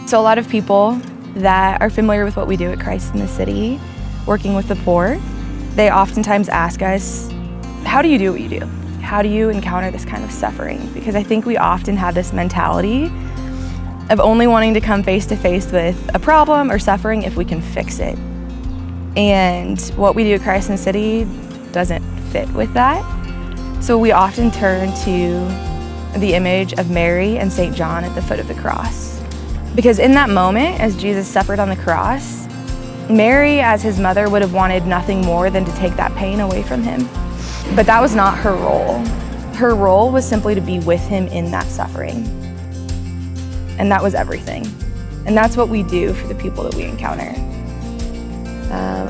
So a lot of people that are familiar with what we do at Christ in the City, working with the poor, they oftentimes ask us, how do you do what you do? How do you encounter this kind of suffering? Because I think we often have this mentality of only wanting to come face to face with a problem or suffering if we can fix it. And what we do at Christ in the City doesn't fit with that. So we often turn to the image of Mary and St. John at the foot of the cross. Because in that moment, as Jesus suffered on the cross, Mary, as his mother, would have wanted nothing more than to take that pain away from him. But that was not her role. Her role was simply to be with him in that suffering. And that was everything. And that's what we do for the people that we encounter.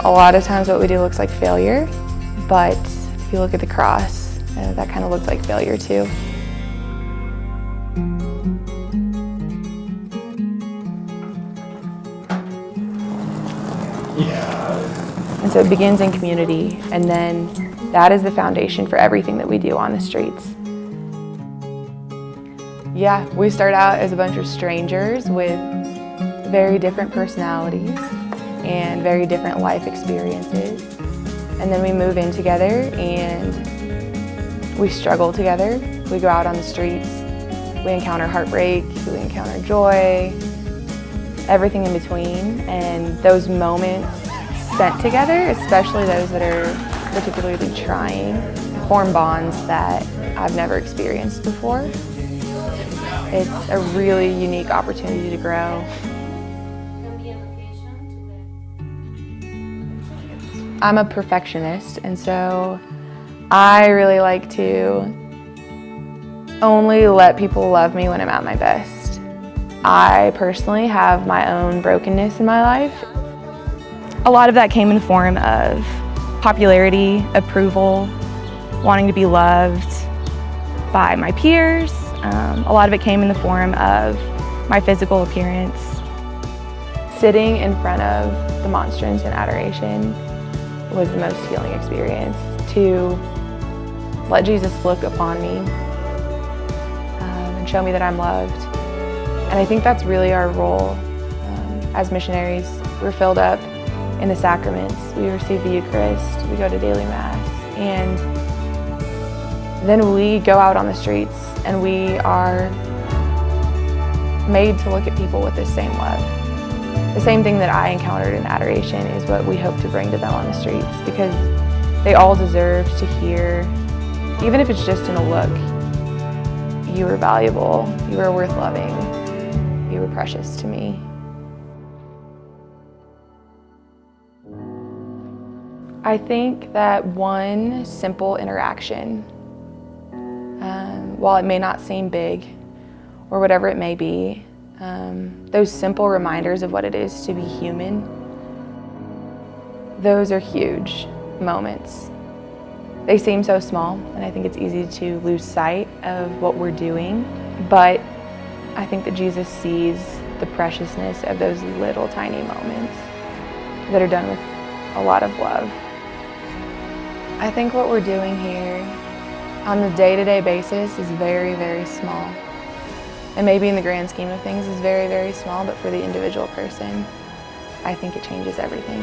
A lot of times what we do looks like failure, but if you look at the cross, that kind of looked like failure too. And so it begins in community, and then that is the foundation for everything that we do on the streets. Yeah, we start out as a bunch of strangers with very different personalities and very different life experiences. And then we move in together and we struggle together. We go out on the streets, we encounter heartbreak, we encounter joy, everything in between. And those moments spent together, especially those that are particularly trying, form bonds that I've never experienced before. It's a really unique opportunity to grow. I'm a perfectionist, and so I really like to only let people love me when I'm at my best. I personally have my own brokenness in my life. A lot of that came in the form of popularity, approval, wanting to be loved by my peers. A lot of it came in the form of my physical appearance. Sitting in front of the monstrance in adoration was the most healing experience, to let Jesus look upon me and show me that I'm loved. And I think that's really our role as missionaries. We're filled up in the sacraments. We receive the Eucharist, we go to daily Mass, and then we go out on the streets and we are made to look at people with this same love. The same thing that I encountered in adoration is what we hope to bring to them on the streets, because they all deserve to hear, even if it's just in a look, you were valuable, you were worth loving, you were precious to me. I think that one simple interaction, while it may not seem big or whatever it may be, those simple reminders of what it is to be human, those are huge moments. They seem so small, and I think it's easy to lose sight of what we're doing, but I think that Jesus sees the preciousness of those little tiny moments that are done with a lot of love. I think what we're doing here on the day-to-day basis is very, very small. And maybe in the grand scheme of things is very, very small, but for the individual person, I think it changes everything.